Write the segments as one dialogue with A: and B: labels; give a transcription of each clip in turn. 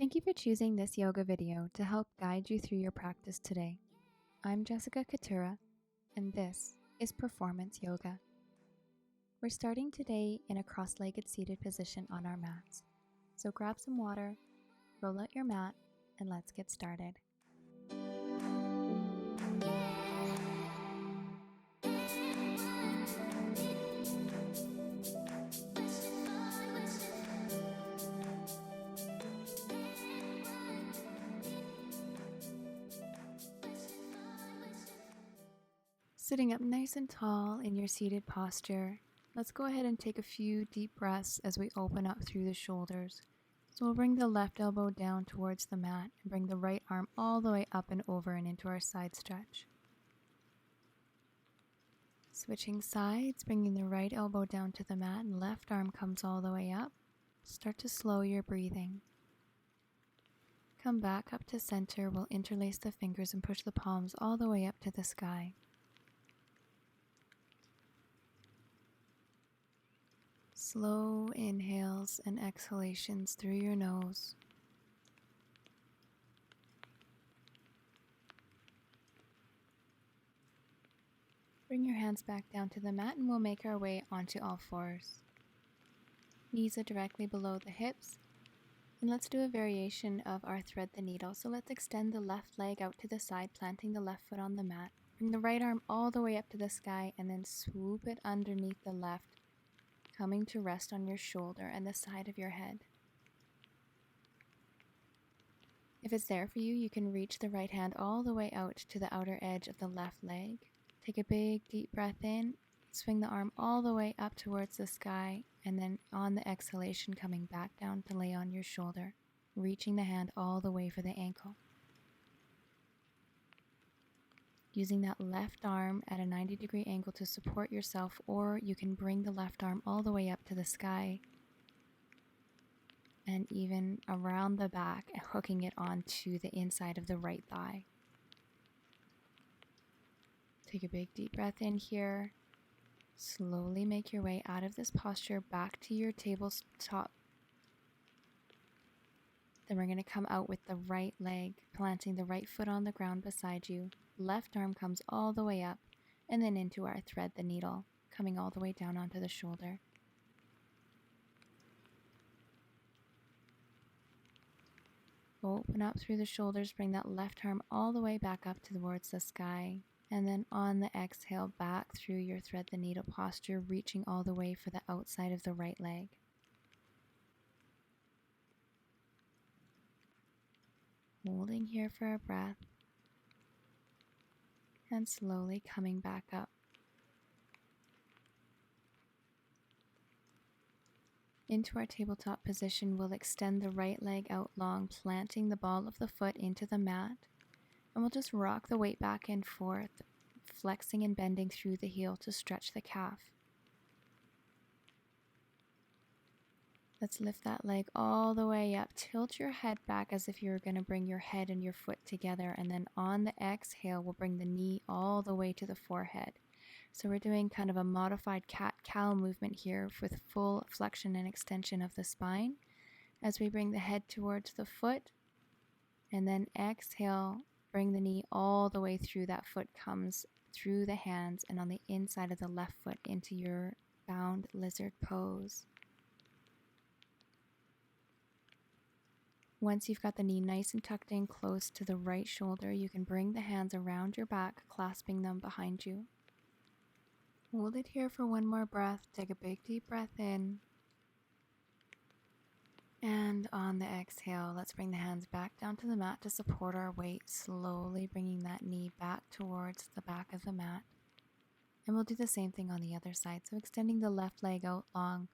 A: Thank you for choosing this yoga video to help guide you through your practice today. I'm Jessica Kitura, and this is Performance Yoga. We're starting today in a cross-legged seated position on our mats. So grab some water, roll out your mat, and let's get started. Sitting up nice and tall in your seated posture, let's go ahead and take a few deep breaths as we open up through the shoulders. So we'll bring the left elbow down towards the mat and bring the right arm all the way up and over and into our side stretch. Switching sides, bringing the right elbow down to the mat and left arm comes all the way up. Start to slow your breathing. Come back up to center. We'll interlace the fingers and push the palms all the way up to the sky. Slow inhales and exhalations through your nose. Bring your hands back down to the mat and we'll make our way onto all fours. Knees are directly below the hips. And let's do a variation of our thread the needle. So let's extend the left leg out to the side, planting the left foot on the mat. Bring the right arm all the way up to the sky and then swoop it underneath the left, coming to rest on your shoulder and the side of your head. If it's there for you, you can reach the right hand all the way out to the outer edge of the left leg. Take a big deep breath in, swing the arm all the way up towards the sky, and then on the exhalation coming back down to lay on your shoulder, reaching the hand all the way for the ankle. Using that left arm at a 90-degree angle to support yourself, or you can bring the left arm all the way up to the sky and even around the back, hooking it onto the inside of the right thigh. Take a big deep breath in here. Slowly make your way out of this posture back to your tabletop. Then we're going to come out with the right leg, planting the right foot on the ground beside you. Left arm comes all the way up and then into our thread the needle, coming all the way down onto the shoulder. Open up through the shoulders, bring that left arm all the way back up towards the sky. And then on the exhale, back through your thread the needle posture, reaching all the way for the outside of the right leg. Holding here for a breath. And slowly coming back up. Into our tabletop position, we'll extend the right leg out long, planting the ball of the foot into the mat. And we'll just rock the weight back and forth, flexing and bending through the heel to stretch the calf. Let's lift that leg all the way up. Tilt your head back as if you were going to bring your head and your foot together. And then on the exhale, we'll bring the knee all the way to the forehead. So we're doing kind of a modified cat-cow movement here with full flexion and extension of the spine. As we bring the head towards the foot, and then exhale, bring the knee all the way through. That foot comes through the hands and on the inside of the left foot into your bound lizard pose. Once you've got the knee nice and tucked in close to the right shoulder, you can bring the hands around your back, clasping them behind you. Hold it here for one more breath. Take a big deep breath in. And on the exhale, let's bring the hands back down to the mat to support our weight, slowly bringing that knee back towards the back of the mat. And we'll do the same thing on the other side. So extending the left leg out long,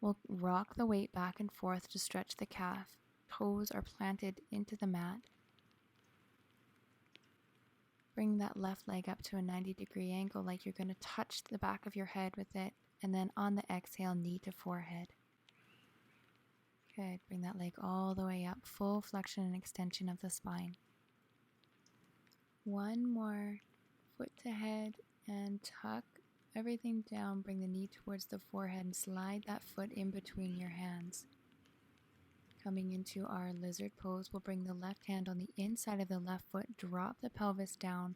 A: we'll rock the weight back and forth to stretch the calf. Toes are planted into the mat. Bring that left leg up to a 90-degree angle like you're going to touch the back of your head with it. And then on the exhale, knee to forehead. Good. Bring that leg all the way up, full flexion and extension of the spine. One more. Foot to head and tuck everything down. Bring the knee towards the forehead and slide that foot in between your hands. Coming into our lizard pose, we'll bring the left hand on the inside of the left foot, drop the pelvis down,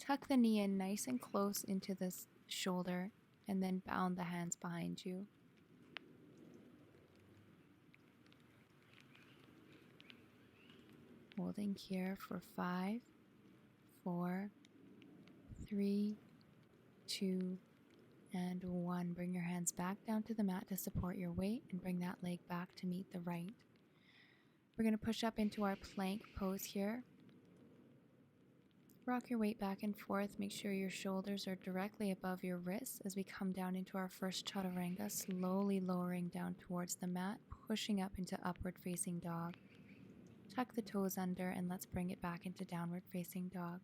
A: tuck the knee in nice and close into the shoulder, and then bound the hands behind you. Holding here for 5, 4, 3, 2, and 1. Bring your hands back down to the mat to support your weight and bring that leg back to meet the right. We're going to push up into our plank pose here. Rock your weight back and forth. Make sure your shoulders are directly above your wrists as we come down into our first chaturanga, slowly lowering down towards the mat, pushing up into upward facing dog. Tuck the toes under and let's bring it back into downward facing dog.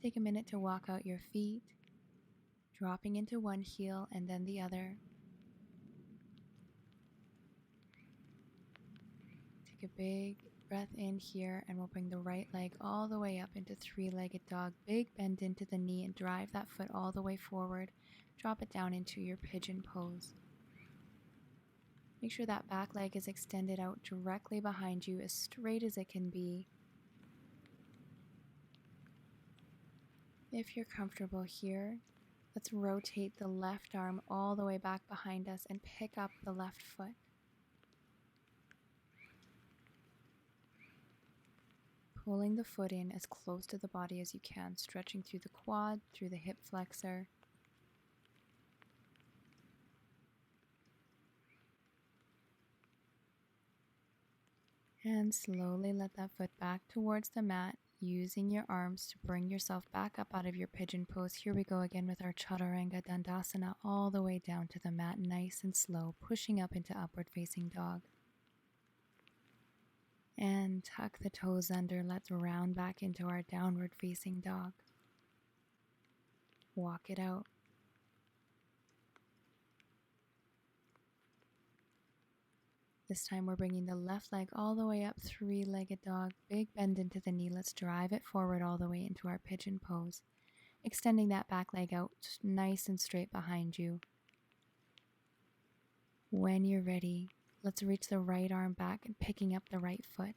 A: Take a minute to walk out your feet, dropping into one heel and then the other. Take a big breath in here and we'll bring the right leg all the way up into three-legged dog. Big bend into the knee and drive that foot all the way forward. Drop it down into your pigeon pose. Make sure that back leg is extended out directly behind you, as straight as it can be. If you're comfortable here, let's rotate the left arm all the way back behind us and pick up the left foot. Pulling the foot in as close to the body as you can, stretching through the quad, through the hip flexor. And slowly let that foot back towards the mat, using your arms to bring yourself back up out of your pigeon pose. Here we go again with our Chaturanga Dandasana all the way down to the mat, nice and slow, pushing up into upward facing dog. And tuck the toes under. Let's round back into our downward facing dog. Walk it out. This time we're bringing the left leg all the way up, three-legged dog. Big bend into the knee. Let's drive it forward all the way into our pigeon pose. Extending that back leg out nice and straight behind you. When you're ready, let's reach the right arm back and picking up the right foot.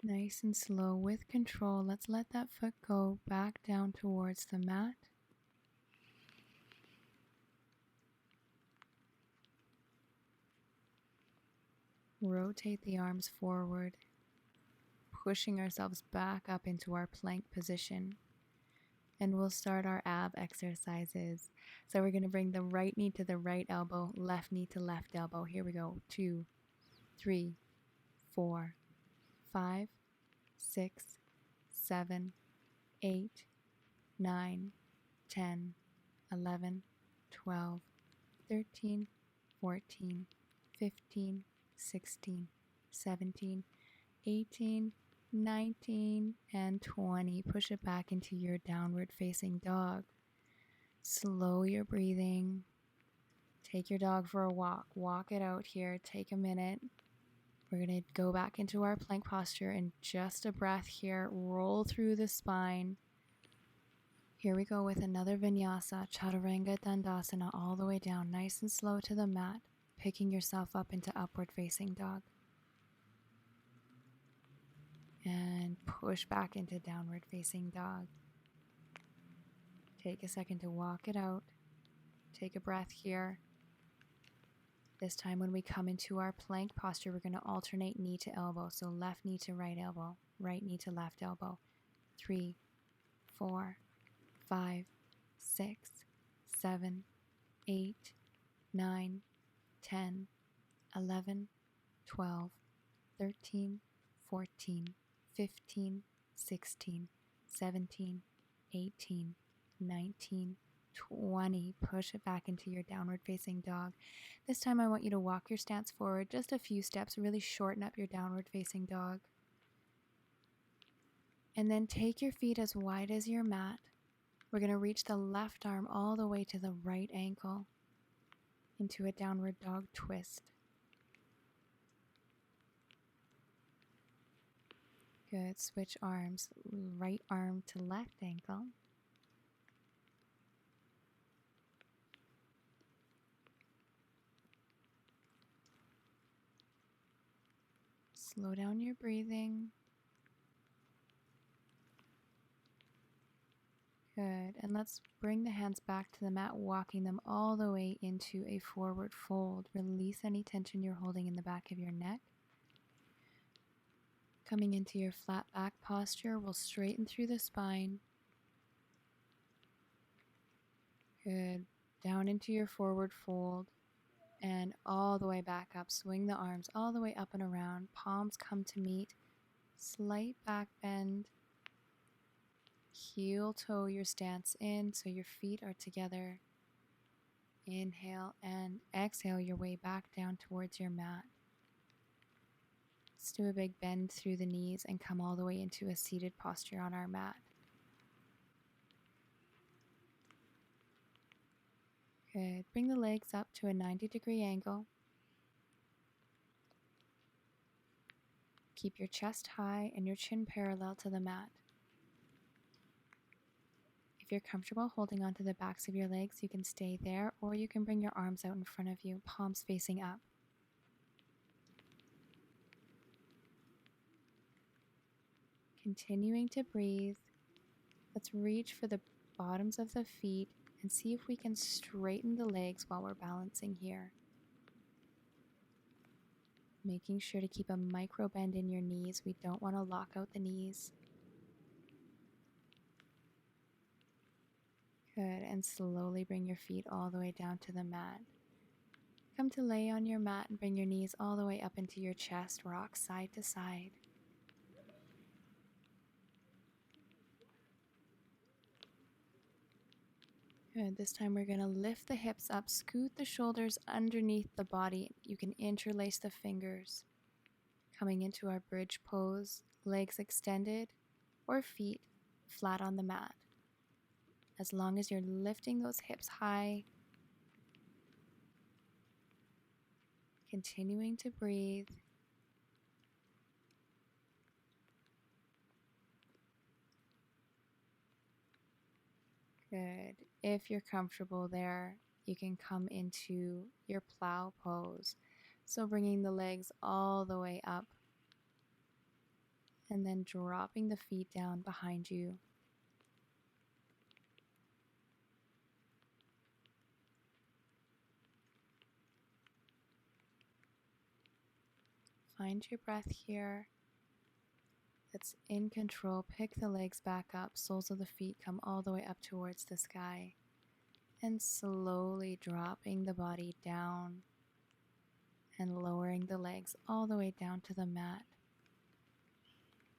A: Nice and slow with control, let's let that foot go back down towards the mat. Rotate the arms forward, pushing ourselves back up into our plank position. And we'll start our ab exercises. So we're going to bring the right knee to the right elbow, left knee to left elbow. Here we go. 2, 3, 4, 5, 6, 7, 8, 9, 10, 11, 12, 13, 14, 15, 16, 17, 18, 19, and 20. Push it back into your downward facing dog. Slow your breathing. Take your dog for a walk. Walk it out here. Take a minute. We're going to go back into our plank posture and just a breath here. Roll through the spine. Here we go with another vinyasa, Chaturanga Dandasana, all the way down, nice and slow to the mat, picking yourself up into upward facing dog. And push back into downward facing dog. Take a second to walk it out. Take a breath here. This time when we come into our plank posture, we're going to alternate knee to elbow. So left knee to right elbow, right knee to left elbow. 3, 4, 5, 6, 7, 8, 9, 10, 11, 12, 13, 14, 15, 16, 17, 18, 19, 20. Push it back into your downward facing dog. This time I want you to walk your stance forward just a few steps, really shorten up your downward facing dog. And then take your feet as wide as your mat. We're going to reach the left arm all the way to the right ankle into a downward dog twist. Good. Switch arms. Right arm to left ankle. Slow down your breathing. Good. And let's bring the hands back to the mat, walking them all the way into a forward fold. Release any tension you're holding in the back of your neck. Coming into your flat back posture, we'll straighten through the spine. Good. Down into your forward fold and all the way back up. Swing the arms all the way up and around. Palms come to meet. Slight back bend. Heel toe your stance in so your feet are together. Inhale and exhale your way back down towards your mat. Let's do a big bend through the knees and come all the way into a seated posture on our mat. Good. Bring the legs up to a 90-degree angle. Keep your chest high and your chin parallel to the mat. If you're comfortable holding onto the backs of your legs, you can stay there, or you can bring your arms out in front of you, palms facing up. Continuing to breathe, let's reach for the bottoms of the feet and see if we can straighten the legs while we're balancing here. Making sure to keep a micro bend in your knees. We don't want to lock out the knees. Good, and slowly bring your feet all the way down to the mat. Come to lay on your mat and bring your knees all the way up into your chest. Rock side to side. Good, this time we're going to lift the hips up, scoot the shoulders underneath the body. You can interlace the fingers. Coming into our bridge pose, legs extended or feet flat on the mat. As long as you're lifting those hips high, continuing to breathe. Good. If you're comfortable there, you can come into your plow pose. So bringing the legs all the way up and then dropping the feet down behind you. Find your breath here. That's in control. Pick the legs back up. Soles of the feet come all the way up towards the sky. And slowly dropping the body down and lowering the legs all the way down to the mat.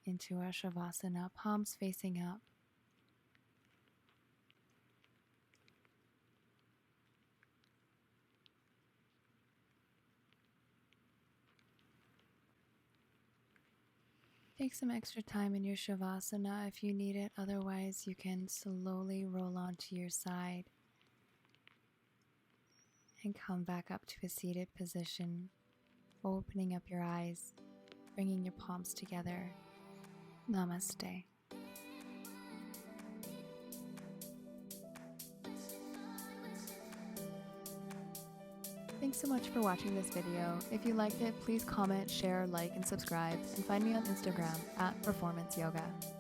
A: Into our Shavasana, palms facing up. Take some extra time in your Shavasana if you need it. Otherwise, you can slowly roll onto your side and come back up to a seated position, opening up your eyes, bringing your palms together. Namaste. Thanks so much for watching this video. If you liked it, please comment, share, like, and subscribe, and find me on Instagram @performanceyoga.